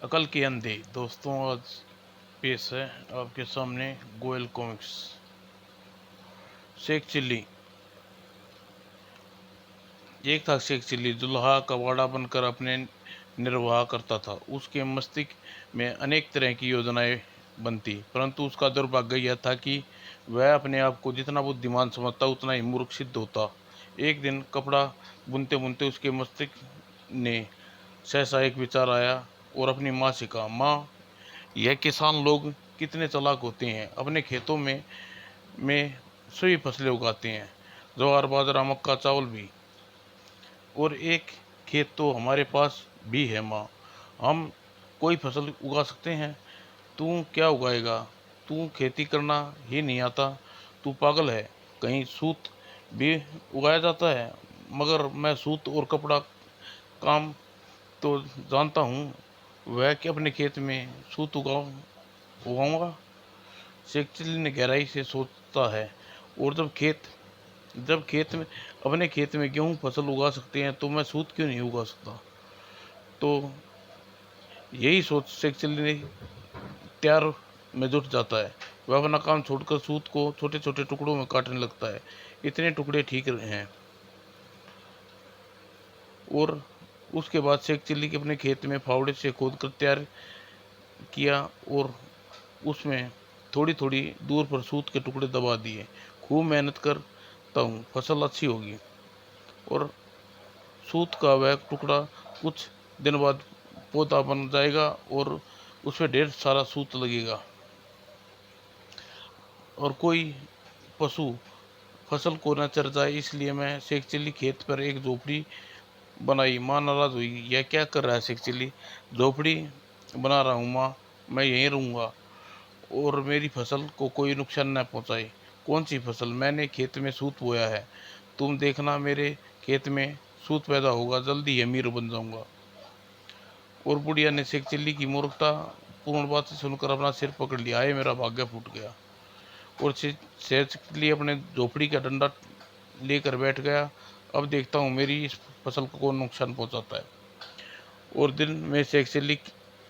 अकल के अंधे दोस्तों, आज पेश है आपके सामने गोयल कॉमिक्स। शेख चिल्ली। एक था शेख चिल्ली, दुल्हा कबाड़ा बनकर अपने निर्वाह करता था। उसके मस्तिष्क में अनेक तरह की योजनाएं बनती, परंतु उसका दुर्भाग्य यह था कि वह अपने आप को जितना बुद्धिमान समझता उतना ही मूर्ख सिद्ध होता। एक दिन कपड़ा बुनते बुनते उसके मस्तिष्क ने सहसा एक विचार आया और अपनी माँ से कहा, माँ, यह किसान लोग कितने चालाक होते हैं। अपने खेतों में सभी फसलें उगाते हैं, ज्वार बाजरा मक्का चावल भी। और एक खेत तो हमारे पास भी है माँ, हम कोई फसल उगा सकते हैं। तू क्या उगाएगा? तू खेती करना ही नहीं आता, तू पागल है कहीं। सूत भी उगाया जाता है, मगर मैं सूत और कपड़ा काम तो जानता हूँ। वह कि अपने खेत में सूत उगाऊंगा। शेख चिल्ली ने गहराई से सोचता है। और जब खेत में अपने खेत में गेहूं फसल उगा सकते हैं तो मैं सूत क्यों नहीं उगा सकता। तो यही सोच शेख चिल्ली ने तैयार में जुट जाता है। वह अपना काम छोड़कर सूत को छोटे छोटे टुकड़ों में काटने लगता है। इतने टुकड़े ठीक हैं। और उसके बाद शेख चिल्ली के अपने खेत में फावड़े से खोद कर तैयार किया और उसमें थोड़ी थोड़ी दूर पर सूत के टुकड़े दबा दिए। खूब मेहनत करता हूँ, फसल अच्छी होगी। और सूत का वह टुकड़ा कुछ दिन बाद पौधा बन जाएगा और उसमें ढेर सारा सूत लगेगा। और कोई पशु फसल को न चर जाए, इसलिए मैं शेख चिल्ली खेत पर एक झोपड़ी बनाई। माँ नाराज हुई, यह क्या कर रहा है शेख चिल्ली? झोपड़ी बना रहा हूँ माँ, मैं यहीं रहूँगा और मेरी फसल को कोई नुकसान न पहुँचाए। कौन सी फसल? मैंने खेत में सूत बोया है, तुम देखना मेरे खेत में सूत पैदा होगा, जल्दी अमीर बन जाऊंगा। और बुढ़िया ने शेख चिल्ली की मूर्खता पूर्ण बात सुनकर अपना सिर पकड़ लिया। आए मेरा भाग्य फूट गया। और शेख चिल्ली अपने झोपड़ी का डंडा लेकर बैठ गया। अब देखता हूँ मेरी इस फसल को कौन नुकसान पहुंचाता है। और दिन में शेख चिल्ली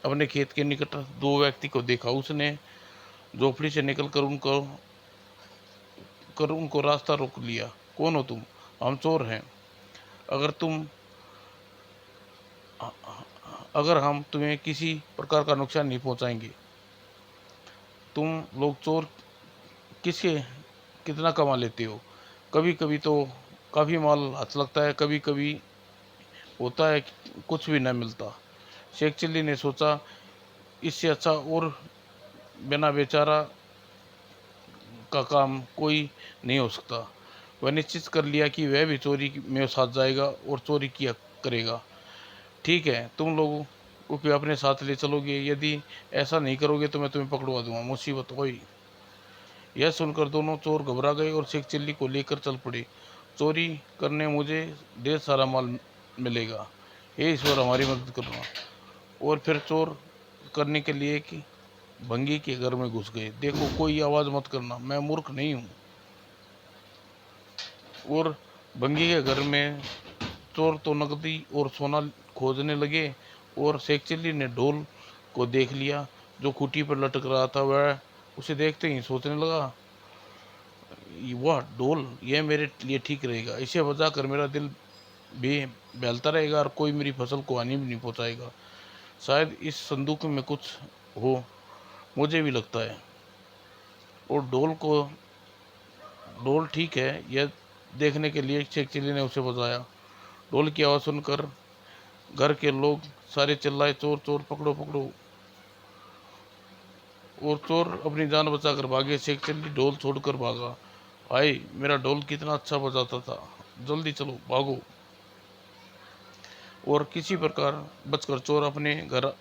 अपने खेत के निकट दो व्यक्ति को देखा। उसने झोपड़ी से निकलकर उनको रास्ता रोक लिया। कौन हो तुम? हम चोर हैं। अगर तुम अगर हम तुम्हें किसी प्रकार का नुकसान नहीं पहुंचाएंगे। तुम लोग चोर किसके कितना कमा लेते हो? कभी कभी तो काफ़ी माल हाथ लगता है, कभी कभी होता है कि कुछ भी न मिलता। शेख चिल्ली ने सोचा, इससे अच्छा और बिना बेचारा का काम कोई नहीं हो सकता। वह निश्चित कर लिया कि वह भी चोरी में साथ जाएगा और चोरी किया करेगा। ठीक है, तुम लोगों को क्या अपने साथ ले चलोगे? यदि ऐसा नहीं करोगे तो मैं तुम्हें पकड़वा दूंगा, मुसीबत हुई। यह सुनकर दोनों चोर घबरा गए और शेख चिल्ली को लेकर चल पड़े। चोरी करने मुझे ढेर सारा माल मिलेगा, हे ईश्वर हमारी मदद करना। और फिर चोर करने के लिए कि भंगी के घर में घुस गए। देखो, कोई आवाज़ मत करना, मैं मूर्ख नहीं हूँ। और भंगी के घर में चोर तो नकदी और सोना खोजने लगे। और शेख चिल्ली ने ढोल को देख लिया जो खूंटी पर लटक रहा था। वह उसे देखते ही सोचने लगा, वह ढोल यह मेरे लिए ठीक रहेगा, इसे बजा कर मेरा दिल भी बहलता रहेगा और कोई मेरी फसल को हानि भी नहीं पहुंचाएगा। शायद इस संदूक में कुछ हो, मुझे भी लगता है। और ढोल ठीक है, यह देखने के लिए शेख चिल्ली ने उसे बजाया। ढोल की आवाज़ सुनकर घर के लोग सारे चिल्लाए, चोर चोर पकड़ो पकड़ो। और चोर अपनी जान बचाकर भागे। शेख चिल्ली ढोल छोड़कर भागा। हाय, मेरा ढोल कितना अच्छा बजाता था, जल्दी चलो भागो। और किसी प्रकार बचकर चोर अपने घर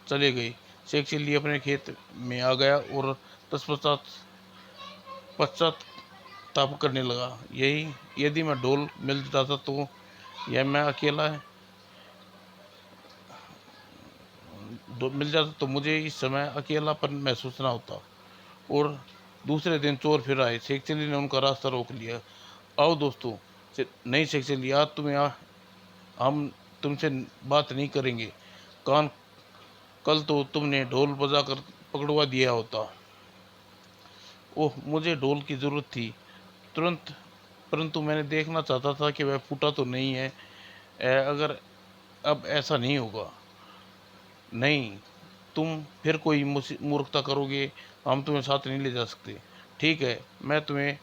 चले गए। शेख चिल्ली अपने खेत में आ गया और तत्पश्चात पश्चाताप करने लगा। यही यदि मैं ढोल मिल जाता तो यह मैं अकेला मिल जाता तो मुझे इस समय अकेलापन महसूस ना होता। और दूसरे दिन चोर फिर आए। शेख चिल्ली ने उनका रास्ता रोक लिया। आओ दोस्तों, नहीं शेख चिल्ली, हम तुमसे बात नहीं करेंगे। कान कल तो तुमने ढोल बजाकर पकड़वा दिया होता। ओह, मुझे ढोल की जरूरत थी तुरंत, परंतु मैंने देखना चाहता था कि वह फूटा तो नहीं है। अगर अब ऐसा नहीं होगा। नहीं, तुम फिर कोई मूर्खता करोगे, हम तुम्हें साथ नहीं ले जा सकते। ठीक है, मैं तुम्हें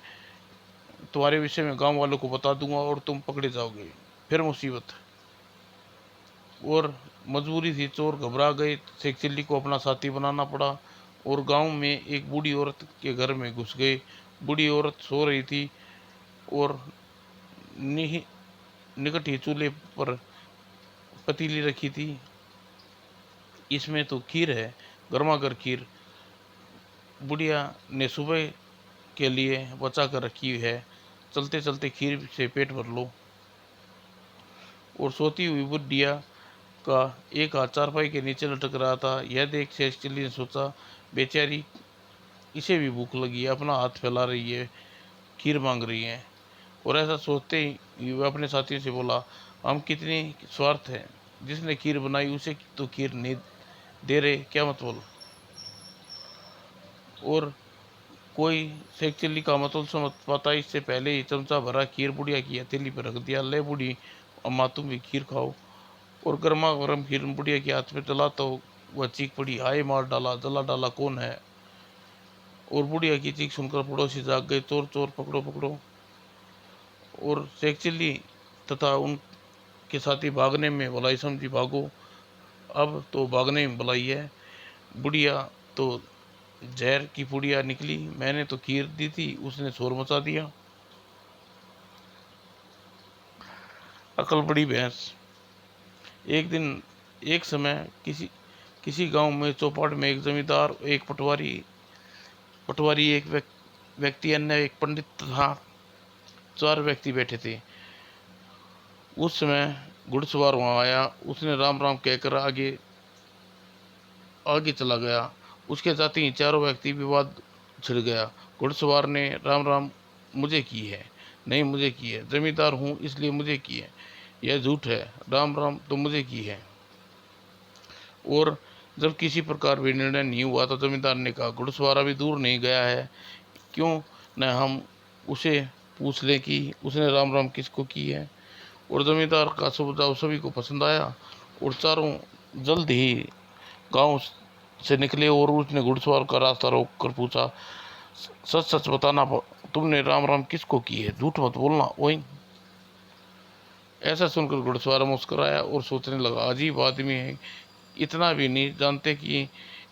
तुम्हारे विषय में गांव वालों को बता दूंगा और तुम पकड़े जाओगे। फिर मुसीबत। और मजबूरी थी, चोर घबरा गए, शेख चिल्ली को अपना साथी बनाना पड़ा और गांव में एक बूढ़ी औरत के घर में घुस गए। बूढ़ी औरत सो रही थी और निकट ही चूल्हे पर पतीली रखी थी। इसमें तो खीर है, गर्मा गर्म खीर। बुढ़िया ने सुबह के लिए बचा कर रखी है, चलते चलते खीर से पेट भर लो। और सोती हुई बुढ़िया का एक हाथ चारपाई के नीचे लटक रहा था। यह देख शेष चिल्ली ने सोचा, बेचारी, इसे भी भूख लगी है, अपना हाथ फैला रही है, खीर मांग रही है। और ऐसा सोचते ही वह अपने साथियों से बोला, हम कितने स्वार्थ हैं, जिसने खीर बनाई उसे तो खीर नहीं दे रहे, क्या मतलब। और कोई शेख चिल्ली का मतलब समझ पाता, इससे पहले ही चमचा भरा खीर बुढ़िया की हथेली पर रख दिया। ले बूढ़ी अम्मा, तुम भी खीर खाओ। और गर्मा गर्म खीर बुढ़िया के हाथ में डला तो वह चीख पड़ी, हाय मार डाला, जला डाला कौन है। और बुढ़िया की चीख सुनकर पड़ोसी जाग गए, चोर चोर पकड़ो पकड़ो। और शेख चिल्ली तथा उनके साथी भागने में भलाई समझी, भागो, अब तो भागने में भलाई है। बुढ़िया तो जहर की पुड़िया निकली, मैंने तो खीर दी थी, उसने शोर मचा दिया। अकल बड़ी भैंस। एक दिन एक समय किसी गांव में चौपाट में एक जमींदार, एक पटवारी, एक व्यक्ति, अन्य एक पंडित तथा 4 व्यक्ति बैठे थे। उस समय घुड़सवार वहां आया, उसने राम राम कहकर आगे आगे चला गया। उसके साथ ही चारों व्यक्ति विवाद छिड़ गया। घुड़सवार ने राम राम मुझे की है, नहीं मुझे की है, जमींदार हूँ इसलिए मुझे की है, यह झूठ है, राम राम तो मुझे की है। और जब किसी प्रकार भी निर्णय नहीं हुआ तो जमींदार ने कहा, घुड़सवार अभी दूर नहीं गया है, क्यों न हम उसे पूछ लें कि उसने राम राम किसको की है। और जमींदार का सुझाव सभी को पसंद आया और चारों जल्द ही गांव से निकले। और उसने घुड़सवार का रास्ता रोक कर पूछा, सच सच बताना, तुमने राम राम किसको की है, झूठ मत बोलना। वही ऐसा सुनकर घुड़सवार मुस्कुराया और सोचने लगा, अजीब आदमी है, इतना भी नहीं जानते कि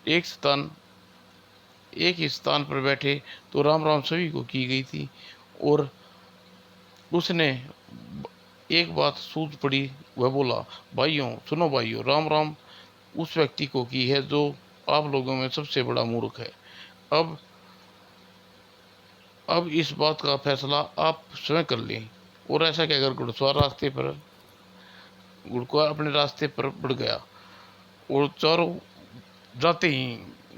एक स्थान एक ही स्थान पर बैठे तो राम राम सभी को की गई थी। और उसने एक बात सूझ पड़ी, वह बोला, भाइयों सुनो भाइयों, राम राम उस व्यक्ति को की है जो आप लोगों में सबसे बड़ा मूर्ख है। अब अब इस बात का फैसला आप स्वयं कर लें। और ऐसा कहकर घुड़सवार अपने रास्ते पर बढ़ गया। और चारों जाते ही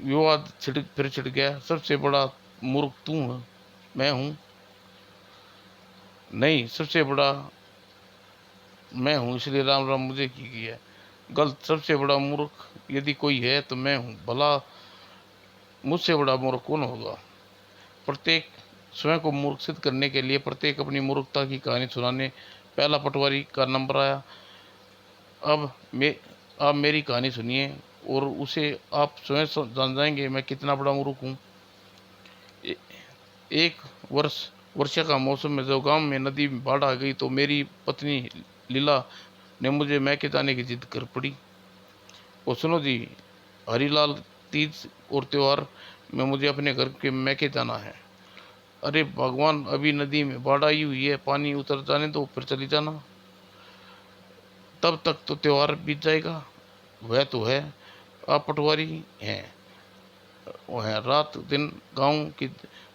विवाद छिड़ गया, सबसे बड़ा मूर्ख तू है, मैं हूँ, नहीं सबसे बड़ा मैं हूँ, इसलिए राम राम मुझे की गई है। गलत, सबसे बड़ा मूर्ख यदि कोई है तो मैं हूँ, भला मुझसे बड़ा मूर्ख कौन होगा। प्रत्येक स्वयं को मूर्ख सिद्ध करने के लिए प्रत्येक अपनी मूर्खता की कहानी सुनाने पहला पटवारी का नंबर आया। अब आप मेरी कहानी सुनिए और उसे आप स्वयं जान जाएंगे मैं कितना बड़ा मूर्ख हूँ। एक वर्षा का मौसम में जब गांव में नदी में बाढ़ आ गई तो मेरी पत्नी लीला ने मुझे मैके जाने की जिद कर पड़ी। और सुनो जी, हरिलाल, तीज और त्योहार में मुझे अपने घर के मैके जाना है। अरे भगवान, अभी नदी में बाढ़ आई हुई है, पानी उतर जाने दो फिर चली जाना, तब तक तो त्योहार बीत जाएगा। वह तो है, आप पटवारी हैं, वह है, रात दिन गांव की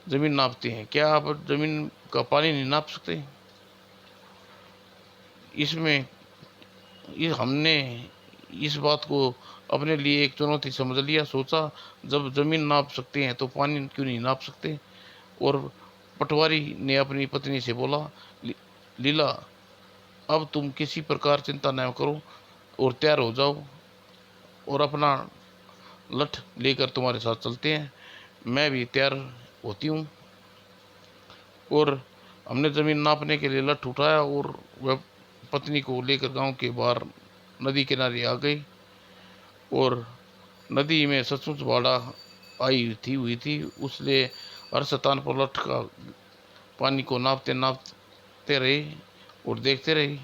जमीन नापते हैं, क्या आप जमीन का पानी नहीं नाप सकते। इसमें हमने इस बात को अपने लिए एक चुनौती समझ लिया, सोचा जब जमीन नाप सकते हैं तो पानी क्यों नहीं नाप सकते। और पटवारी ने अपनी पत्नी से बोला, लीला, अब तुम किसी प्रकार चिंता न करो और तैयार हो जाओ और अपना लठ लेकर तुम्हारे साथ चलते हैं। मैं भी तैयार होती हूँ। और हमने ज़मीन नापने के लिए लठ उठाया और वह पत्नी को लेकर गांव के बाहर नदी किनारे आ गई। और नदी में सचमुच बाढ़ हुई थी। उसने हर स्थान पर लठ का पानी को नापते नापते रहे और देखते रहे।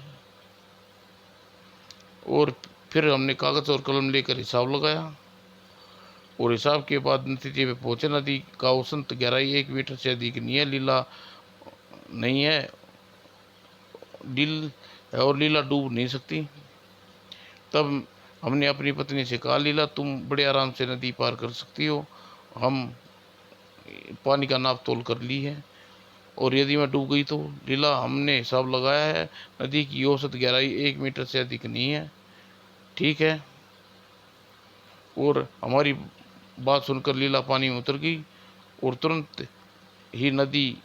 और फिर हमने कागज़ और कलम लेकर हिसाब लगाया और हिसाब के बाद नतीजे पे पहुंचे। नदी का औसत गहराई 1 मीटर से अधिक नहीं है, लीला नहीं है, लील है और लीला डूब नहीं सकती। तब हमने अपनी पत्नी से कहा, लीला तुम बड़े आराम से नदी पार कर सकती हो, हम पानी का नाप तोल कर ली है, और यदि मैं डूब गई तो? लीला हमने हिसाब लगाया है, नदी की औसत गहराई 1 मीटर से अधिक नहीं है, ठीक है। और हमारी बात सुनकर लीला पानी में उतर गई और तुरंत ही नदी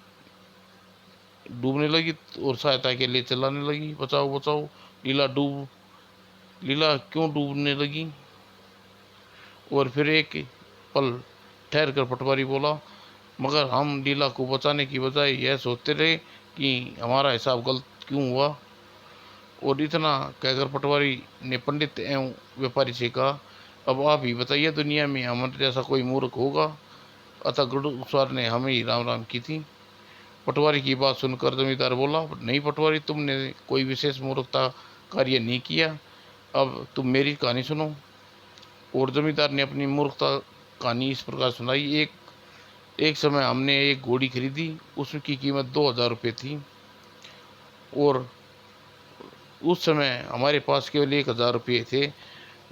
डूबने लगी और सहायता के लिए चिल्लाने लगी, बचाओ बचाओ, लीला क्यों डूबने लगी? और फिर एक पल ठहर कर पटवारी बोला, मगर हम लीला को बचाने की बजाय यह सोचते रहे कि हमारा हिसाब गलत क्यों हुआ। और इतना कहकर पटवारी ने पंडित एवं व्यापारी से कहा, अब आप ही बताइए, दुनिया में हमारे जैसा कोई मूर्ख होगा? अतः गुरुस्वार ने हमें ही राम राम की थी। पटवारी की बात सुनकर जमींदार बोला, नहीं पटवारी, तुमने कोई विशेष मूर्खता कार्य नहीं किया, अब तुम मेरी कहानी सुनो। और जमींदार ने अपनी मूर्खता कहानी इस प्रकार सुनाई। एक एक समय हमने एक घोड़ी खरीदी, उसकी कीमत 2000 रुपये थी और उस समय हमारे पास केवल 1000 रुपये थे।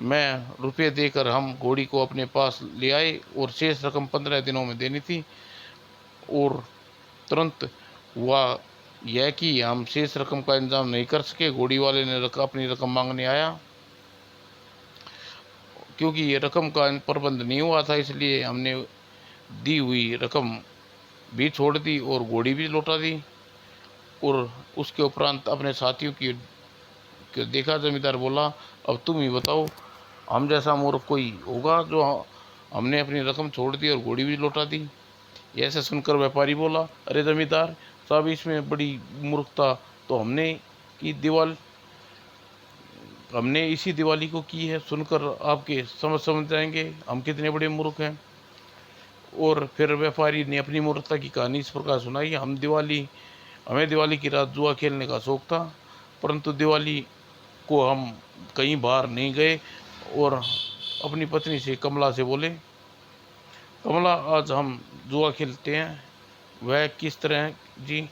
मैं रुपये देकर हम घोड़ी को अपने पास ले आए और शेष रकम 15 दिनों में देनी थी। और तुरंत हुआ यह कि हम शेष रकम का इंतजाम नहीं कर सके। घोड़ी वाले ने अपनी रकम मांगने आया। क्योंकि ये रकम का प्रबंध नहीं हुआ था, इसलिए हमने दी हुई रकम भी छोड़ दी और घोड़ी भी लौटा दी। और उसके उपरांत अपने साथियों की देखा। जमींदार बोला, अब तुम ही बताओ, हम जैसा मूर्ख कोई होगा जो हमने अपनी रकम छोड़ दी और घोड़ी भी लौटा दी? ऐसा सुनकर व्यापारी बोला, अरे जमींदार साहब, इसमें बड़ी मूर्खता तो हमने इसी दिवाली को की है। सुनकर आपके समझ जाएंगे हम कितने बड़े मूर्ख हैं। और फिर व्यापारी ने अपनी मूर्खता की कहानी इस प्रकार सुनाई। हमें दिवाली की रात जुआ खेलने का शौक था, परंतु दिवाली को हम कहीं बाहर नहीं गए। और अपनी पत्नी से कमला से बोले, कमला आज हम जुआ खेलते हैं। वह किस तरह है जी?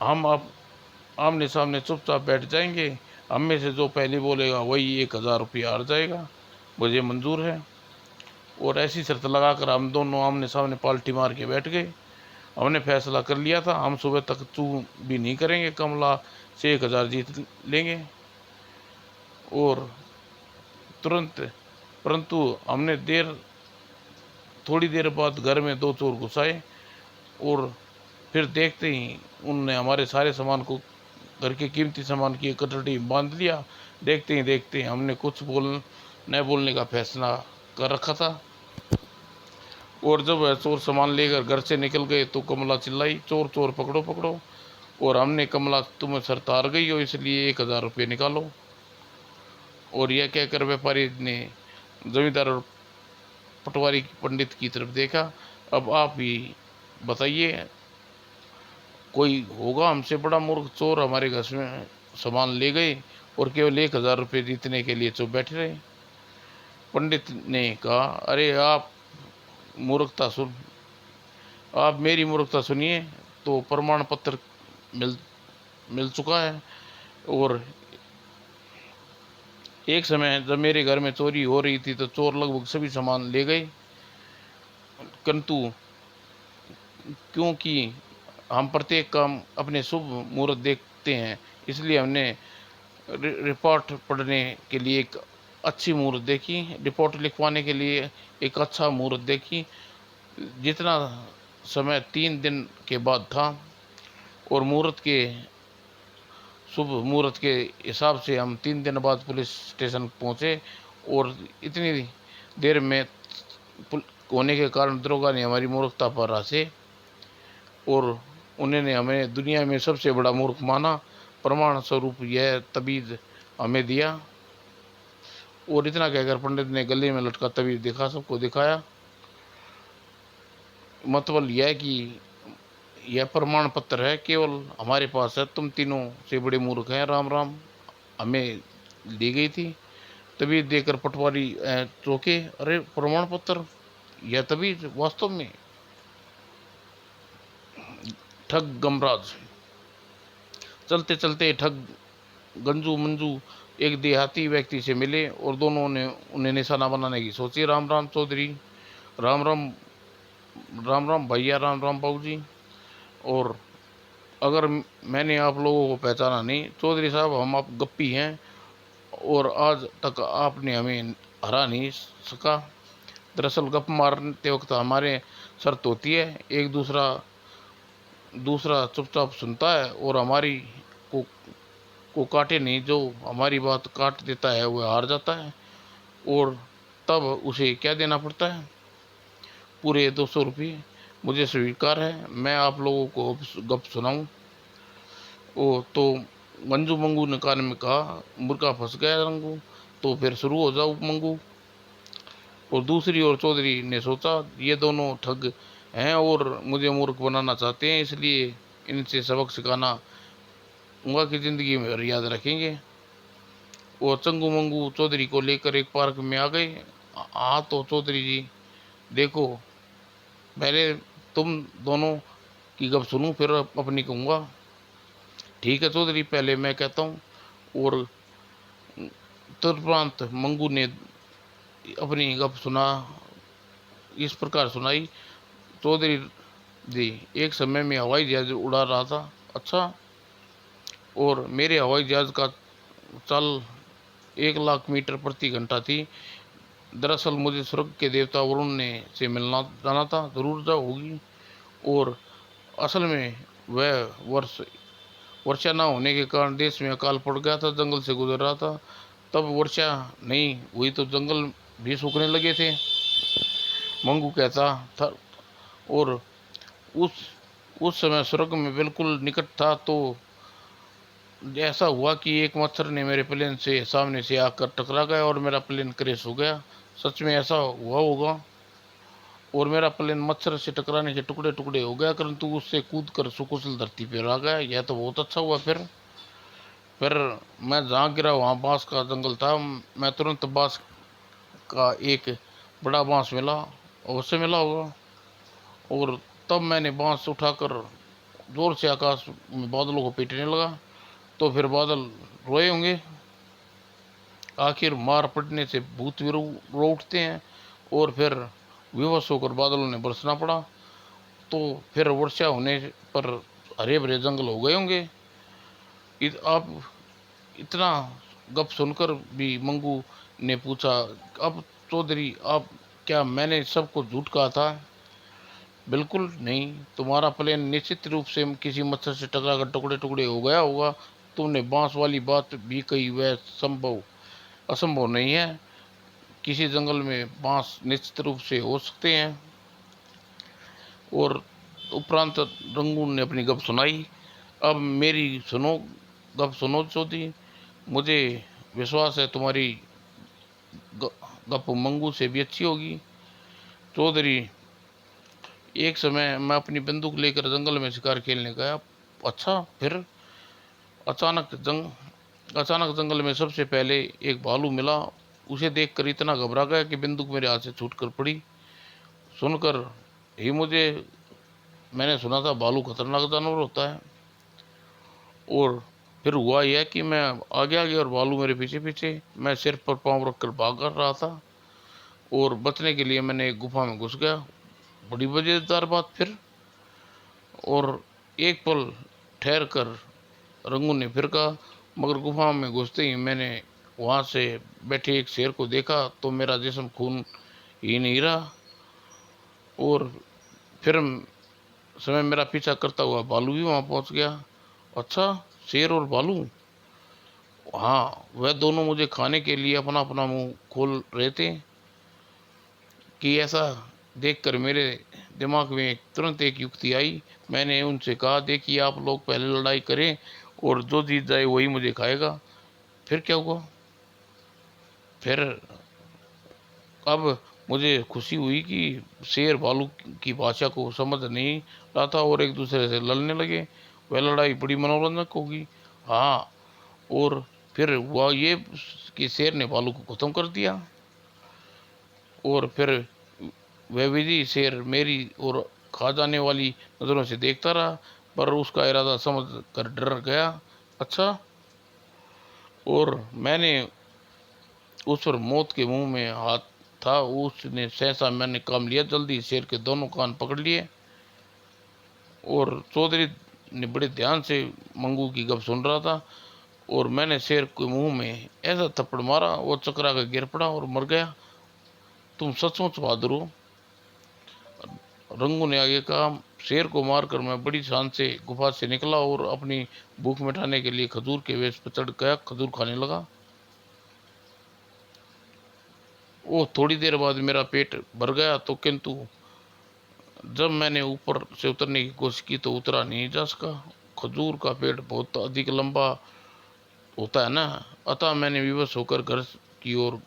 हम अब आमने सामने चुपचाप बैठ जाएंगे, हम में से जो पहले बोलेगा वही 1000 रुपये हार जाएगा, मुझे मंजूर है। और ऐसी शर्त लगाकर हम दोनों आमने सामने पाल्टी मार के बैठ गए। हमने फैसला कर लिया था, हम सुबह तक चू भी नहीं करेंगे, कमला से 1000 जीत लेंगे। और तुरंत परंतु हमने थोड़ी देर बाद घर में 2 चोर घुस आए और फिर देखते ही उनने हमारे सारे सामान को, घर के कीमती सामान की एक कटोरी में बांध लिया। देखते ही हमने कुछ न बोलने का फैसला कर रखा था। और जब वह चोर सामान लेकर घर से निकल गए तो कमला चिल्लाई, चोर चोर पकड़ो पकड़ो। और हमने, कमला तुम्हें शर्त हार गई हो, इसलिए 1000 रुपये निकालो। और यह कहकर व्यापारी ने जमींदार और पटवारी पंडित की तरफ देखा, अब आप ही बताइए, कोई होगा हमसे बड़ा मूर्ख? चोर हमारे घर में सामान ले गए और केवल 1000 रुपये जीतने के लिए चुप बैठे रहे। पंडित ने कहा, अरे आप मेरी मूर्खता सुनिए। तो प्रमाण पत्र मिल चुका है। और एक समय जब मेरे घर में चोरी हो रही थी तो चोर लगभग सभी सामान ले गए, किंतु क्योंकि हम प्रत्येक काम अपने शुभ मुहूर्त देखते हैं, इसलिए हमने रिपोर्ट पढ़ने के लिए एक अच्छी मुहूर्त देखी, रिपोर्ट लिखवाने के लिए एक अच्छा मुहूर्त देखी। जितना समय 3 दिन के बाद था और शुभ मुहूर्त के हिसाब से हम 3 दिन बाद पुलिस स्टेशन पहुँचे। और इतनी देर में होने के कारण दरोगा ने हमारी मूर्खता पर हंसे और उन्होंने हमें दुनिया में सबसे बड़ा मूर्ख माना। प्रमाण स्वरूप यह तबीज हमें दिया। और इतना कहकर पंडित ने गले में लटका तबीज दिखा, सबको दिखाया। मतलब यह कि यह प्रमाण पत्र है, केवल हमारे पास है, तुम तीनों से बड़े मूर्ख हैं। राम राम। हमें दी गई थी। तबीज देकर पटवारी चौंके, अरे प्रमाण पत्र, यह तबीज वास्तव में। ठग गमराज। चलते चलते ठग गंजू मंजू एक देहाती व्यक्ति से मिले और दोनों ने उन्हें निशाना बनाने की सोची। राम राम चौधरी। राम राम। राम राम भैया। राम राम बाबू जी। और अगर मैंने आप लोगों को पहचाना नहीं चौधरी साहब, हम आप गप्पी हैं और आज तक आपने हमें हरा नहीं सका। दरअसल गप मारते वक्त हमारे शर्त होती है, एक दूसरा दूसरा चुपचाप सुनता है और हमारी को काटे नहीं। जो हमारी बात काट देता है वह हार जाता है और तब उसे क्या देना पड़ता है, पूरे 200 रुपये। मुझे स्वीकार है, मैं आप लोगों को गप सुनाऊं। ओ तो मंजू मंगू ने कान में कहा, मुर्गा फंस गया रंगू, तो फिर शुरू हो जाओ मंगू। और दूसरी ओर चौधरी ने सोचा, ये दोनों ठग हैं और मुझे मूर्ख बनाना चाहते हैं, इसलिए इनसे सबक सिखाना उनका की जिंदगी में याद रखेंगे। वो चंगू मंगू चौधरी को लेकर एक पार्क में आ गए। हाँ तो चौधरी जी देखो, पहले तुम दोनों की गप सुनूं फिर अपनी कहूँगा। ठीक है चौधरी, पहले मैं कहता हूँ। और तुरंत मंगू ने अपनी गप सुना, इस प्रकार सुनाई। चौधरी जी, एक समय में हवाई जहाज उड़ा रहा था। अच्छा। और मेरे हवाई जहाज का चाल 1 लाख मीटर प्रति घंटा थी। दरअसल मुझे स्वर्ग के देवता वरुण ने से मिलना जाना था, जरूर जा होगी। और असल में वह वर्षा न होने के कारण देश में अकाल पड़ गया था, जंगल से गुजर रहा था, तब वर्षा नहीं हुई तो जंगल भी सूखने लगे थे, मंगू कहता था। और उस उस समय स्वर्ग में बिल्कुल निकट था तो ऐसा हुआ कि एक मच्छर ने मेरे प्लेन से सामने से आकर टकरा गया और मेरा प्लेन क्रैश हो गया। सच में ऐसा हुआ होगा। और मेरा प्लेन मच्छर से टकराने के टुकड़े टुकड़े हो गया, परंतु उससे कूद कर सुकुशल धरती पर आ गया। यह तो बहुत अच्छा हुआ। फिर मैं जहाँ गिरा वहाँ बांस का जंगल था। मैं तुरंत बांस का एक बड़ा बांस मिला, अवश्य मिला होगा। और तब मैंने बांस उठाकर जोर से आकाश में बादलों को पीटने लगा। तो फिर बादल रोए होंगे, आखिर मार पड़ने से भूत भी रो उठते हैं। और फिर विवश होकर बादलों ने बरसना पड़ा। तो फिर वर्षा होने पर हरे भरे जंगल हो गए होंगे। आप इतना गप सुनकर भी मंगू ने पूछा, अब चौधरी आप, क्या मैंने सबको झूठ कहा था? बिल्कुल नहीं, तुम्हारा प्लेन निश्चित रूप से किसी मच्छर से टकराकर टुकड़े टुकड़े हो गया होगा। तुमने बांस वाली बात भी कही, वह असंभव नहीं है। किसी जंगल में बांस निश्चित रूप से हो सकते हैं। और उपरांत रंगून ने अपनी गप सुनाई। अब मेरी सुनो, गप सुनो चौधरी, मुझे विश्वास है तुम्हारी गप मंगू से भी अच्छी होगी। चौधरी, एक समय मैं अपनी बंदूक लेकर जंगल में शिकार खेलने गया। अच्छा। फिर? अचानक जंगल में सबसे पहले एक भालू मिला। उसे देखकर इतना घबरा गया कि बंदूक मेरे हाथ से छूटकर पड़ी। सुनकर ही मैंने सुना था भालू खतरनाक जानवर होता है। और फिर हुआ यह कि मैं आगे आगे और भालू मेरे पीछे पीछे। मैं सिर पर पांव रखकर भाग कर रहा था और बचने के लिए मैंने एक गुफा में घुस गया। बड़ी मजेदार बात। फिर? और एक पल ठहर कर रंगू ने फिर कहा, मगर गुफा में घुसते ही मैंने वहाँ से बैठे एक शेर को देखा तो मेरा जिस्म खून ही नहीं रहा। और फिर समय मेरा पीछा करता हुआ भालू भी वहाँ पहुँच गया। अच्छा, शेर और भालू? हाँ, वह दोनों मुझे खाने के लिए अपना अपना मुंह खोल रहे थे। कि ऐसा देखकर मेरे दिमाग में तुरंत एक युक्ति आई। मैंने उनसे कहा, देखिए आप लोग पहले लड़ाई करें और जो जीत जाए वही मुझे खाएगा। फिर क्या हुआ? फिर अब मुझे खुशी हुई कि शेर भालू की भाषा को समझ नहीं रहा था और एक दूसरे से लड़ने लगे। वह लड़ाई बड़ी मनोरंजक होगी। हाँ, और फिर हुआ ये कि शेर ने भालू को खत्म कर दिया। और फिर वह विधि शेर मेरी और खा जाने वाली नजरों से देखता रहा, पर उसका इरादा समझ कर डर गया। अच्छा, और मैंने उस पर मौत के मुंह में हाथ था। उसने सहसा मैंने काम लिया, जल्दी शेर के दोनों कान पकड़ लिए। और चौधरी ने बड़े ध्यान से मंगू की गप सुन रहा था। और मैंने शेर के मुंह में ऐसा थप्पड़ मारा, वो चकरा कर गिर पड़ा और मर गया। तुम सचमुच बहादुर हो। रंगू ने आगे कहा, शेर को मारकर मैं बड़ी शान से गुफा से निकला और अपनी भूख मिटाने के लिए खजूर के वेश पर चढ़ गया, खजूर खाने लगा। वो थोड़ी देर बाद मेरा पेट भर गया, तो किंतु जब मैंने ऊपर से उतरने की कोशिश की तो उतरा नहीं जा सका। खजूर का पेड़ बहुत अधिक लंबा होता है ना। अतः मैंने विवश होकर घर की ओर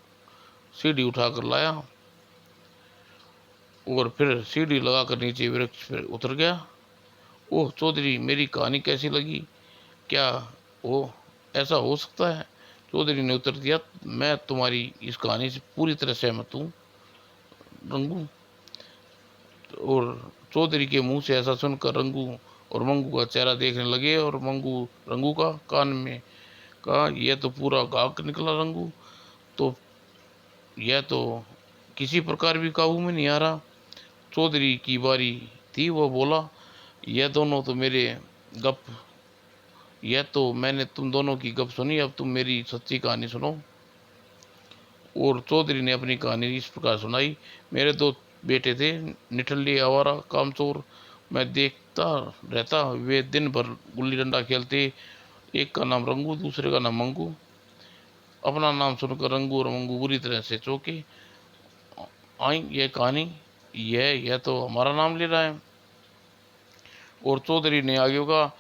सीढ़ी उठाकर लाया और फिर सीढ़ी लगाकर नीचे वृक्ष पर उतर गया। ओह चौधरी, मेरी कहानी कैसी लगी? क्या वो ऐसा हो सकता है? चौधरी ने उत्तर दिया, मैं तुम्हारी इस कहानी से पूरी तरह सहमत हूँ रंगू। और चौधरी के मुंह से ऐसा सुनकर रंगू और मंगू का चेहरा देखने लगे। और मंगू रंगू का कान में कहा, यह तो पूरा गाक निकला रंगू। तो यह तो किसी प्रकार भी काबू में नहीं आ रहा। चौधरी की बारी थी, वो बोला, यह दोनों तो मेरे गप यह तो मैंने तुम दोनों की गप सुनी, अब तुम मेरी सच्ची कहानी सुनो। और चौधरी ने अपनी कहानी इस प्रकार सुनाई। मेरे दो बेटे थे, निठल्ले आवारा कामचोर। मैं देखता रहता, वे दिन भर गुल्ली डंडा खेलते। एक का नाम रंगू, दूसरे का नाम मंगू। अपना नाम सुनकर रंगू और मंगू बुरी तरह से चौंके। आई यह कहानी, यह तो हमारा नाम ले रहा है। और चौधरी ने आगे कहा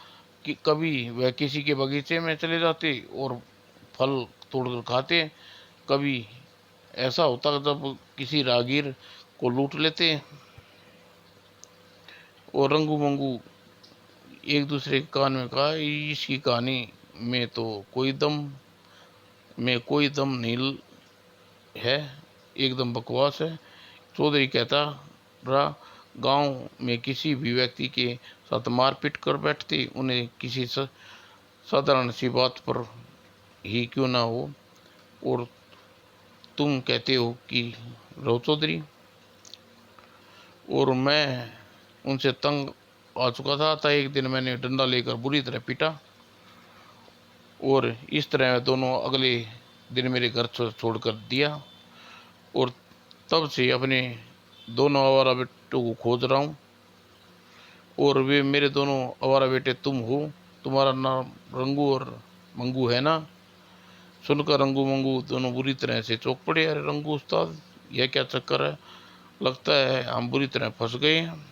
कि कभी वह किसी के बगीचे में चले जाते और फल तोड़कर खाते। कभी ऐसा होता जब किसी राहगीर को लूट लेते। और रंगू मंगू एक दूसरे के कान में कहा, इसकी कहानी में तो कोई दम नहीं है, एकदम बकवास है। चौधरी कहता रहा, गांव में किसी भी व्यक्ति के साथ मारपीट कर बैठते, उन्हें किसी साधारण सी बात पर ही क्यों ना हो। और तुम कहते हो कि रहो चौधरी। और मैं उनसे तंग आ चुका था, अतः एक दिन मैंने डंडा लेकर बुरी तरह पीटा। और इस तरह दोनों अगले दिन मेरे घर छोड़कर दिया। और तब से अपने दोनों आवारा बेटों को खोज रहा हूँ। और वे मेरे दोनों आवारा बेटे तुम हो। तुम्हारा नाम रंगू और मंगू है ना? सुनकर रंगू मंगू दोनों बुरी तरह से चौंक पड़े। अरे रंगू उस्ताद, यह क्या चक्कर है? लगता है हम बुरी तरह फंस गए हैं।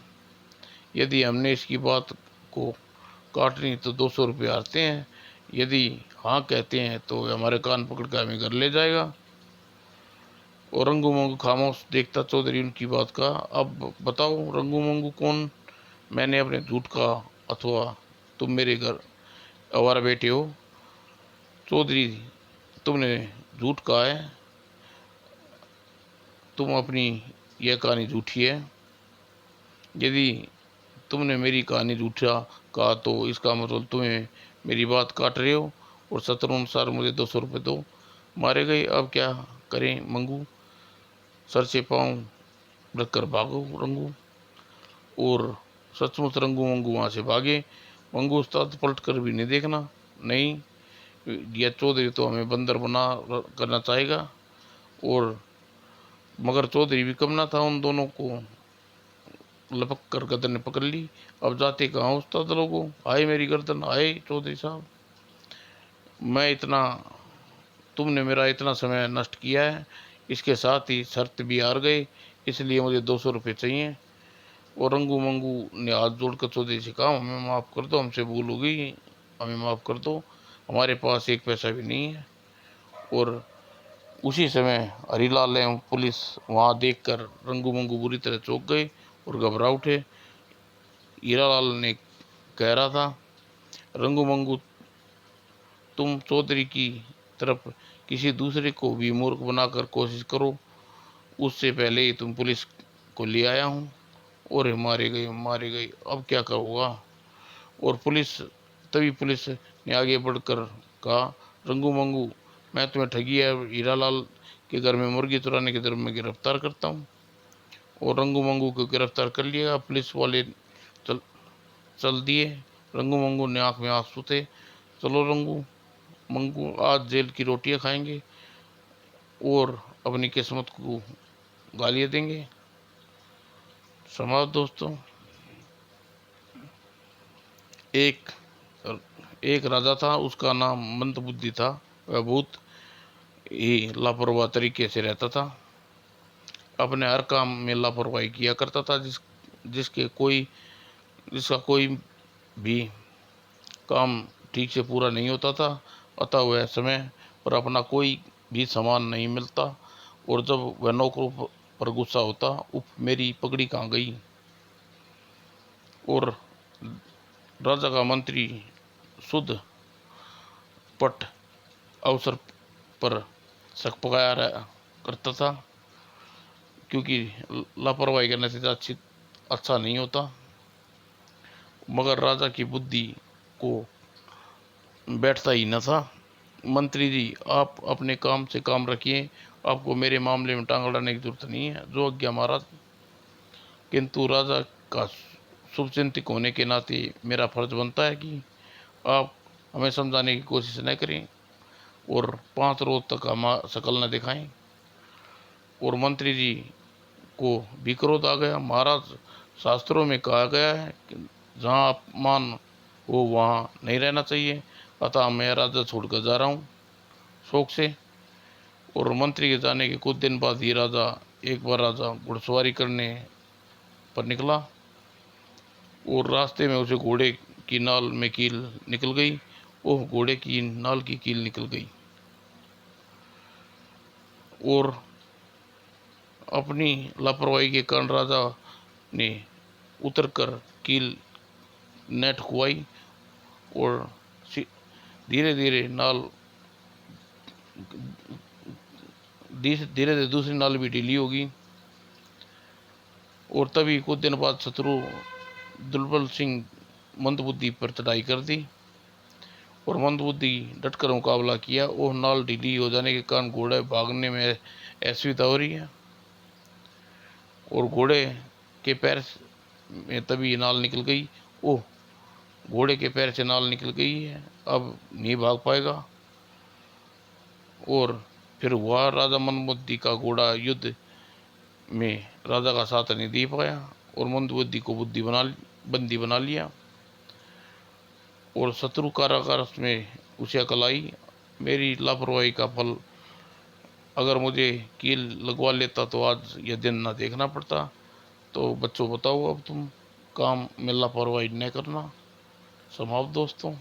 यदि हमने इसकी बात को काटनी तो 200 रुपये हारते हैं। यदि हाँ कहते हैं तो हमारे कान पकड़ कर हमें घर ले जाएगा। और रंगू मंगू खामोश देखता। चौधरी उनकी बात का, अब बताओ रंगू मंगू कौन? मैंने अपने झूठ का, अथवा तुम मेरे घर आवारा बेटे हो? चौधरी, तुमने झूठ कहा है। तुम अपनी यह कहानी झूठी है। यदि तुमने मेरी कहानी झूठा कहा तो इसका मतलब तुम्हें मेरी बात काट रहे हो। और सत्र अनुसार मुझे 200 रुपये दो। मारे गए, अब क्या करें मंगू? सर से पाँव रखकर भागो रंगू। और सचमुच रंगू मंगू वहाँ से भागे। मंगू उस्ताद, पलट कर भी नहीं देखना। नहीं, यह चौधरी तो हमें बंदर बना करना चाहेगा। और मगर चौधरी भी कम ना था, उन दोनों को लपक कर गर्दन ने पकड़ ली। अब जाते कहाँ उस्ताद लोगों? आए मेरी गर्दन, आए चौधरी साहब। मैं इतना तुमने मेरा इतना समय नष्ट किया है, इसके साथ ही शर्त भी हार गए इसलिए मुझे 200 रुपये चाहिए। और रंगू मंगू ने हाथ जोड़कर चौधरी से कहा, हमें माफ़ कर दो, हमसे भूल हो गई, हमें माफ़ कर दो, हमारे पास एक पैसा भी नहीं है। और उसी समय हरीलाल एवं पुलिस वहाँ देखकर रंगू मंगू बुरी तरह चौंक गए और घबरा उठे। हीरालाल ने कह रहा था, रंगू मंगू, तुम चौधरी की तरफ किसी दूसरे को भी मूर्ख बनाकर कोशिश करो, उससे पहले ही तुम पुलिस को ले आया हूँ। और मारे गए, अब क्या करूँगा। और तभी पुलिस ने आगे बढ़कर कहा, रंगू मंगू, मैं तुम्हें ठगी है हीरालाल के घर में मुर्गी चुराने के जुर्म में गिरफ्तार करता हूँ। और रंगू मंगू को गिरफ्तार कर लिया। पुलिस वाले चल चल दिए। रंगू मंगू ने आँख में आंसू थे। चलो रंगू मंगू, आज जेल की रोटियां खाएंगे और अपनी किस्मत को गालियाँ देंगे। समाज दोस्तों, एक एक राजा था, उसका नाम मंदबुद्धि था। वह बहुत ही लापरवाह तरीके से रहता था, अपने हर काम में लापरवाही किया करता था। जिसका कोई भी काम ठीक से पूरा नहीं होता था, अतः वह समय पर अपना कोई भी सामान नहीं मिलता। और जब वह नौकरों पर गुस्सा होता, उफ मेरी पगड़ी कहाँ गई। और राजा का मंत्री शुद्ध पट अवसर पर शक पकाया करता था, क्योंकि लापरवाही का नतीजा अच्छा नहीं होता। मगर राजा की बुद्धि को बैठता ही न था। मंत्री जी, आप अपने काम से काम रखिए, आपको मेरे मामले में टांग अड़ाने की जरूरत नहीं है। जो आज्ञा महाराज। किंतु राजा का शुभचिंतक होने के नाते मेरा फर्ज बनता है कि आप हमें समझाने की कोशिश न करें और 5 रोज तक हम शकल न दिखाएं। और मंत्री जी को भी क्रोध आ गया। महाराज, शास्त्रों में कहा गया है कि जहाँ अपमान हो वहाँ नहीं रहना चाहिए, अतः मैं राजा छोड़कर जा रहा हूँ शोक से। और मंत्री के जाने के कुछ दिन बाद ही एक बार राजा घुड़सवारी करने पर निकला और रास्ते में उसे घोड़े की नाल में कील निकल गई। ओह, घोड़े की नाल की कील निकल गई। और अपनी लापरवाही के कारण राजा ने उतरकर कील न ठुकवाई और धीरे धीरे दूसरी नाल भी ढीली होगी। और तभी कुछ दिन बाद शत्रु दुर्बल सिंह मंदबुद्धि पर चढ़ाई कर दी और मंदबुद्धि डटकर मुकाबला किया। और नाल ढीली हो जाने के कारण घोड़े भागने में असुविधा हो रही है और घोड़े के पैर में तभी नाल निकल गई। ओह, घोड़े के पैर से नाल निकल गई है, अब नहीं भाग पाएगा। और फिर हुआ, राजा मंदबुद्धि का घोड़ा युद्ध में राजा का साथ नहीं दे पाया और मंदबुद्धि को बंदी बना लिया और शत्रु कारागार में उसे अकल आई, मेरी लापरवाही का फल, अगर मुझे कील लगवा लेता तो आज यह दिन ना देखना पड़ता। तो बच्चों बताओ, अब तुम काम में लापरवाही न करना। समाप्त दोस्तों।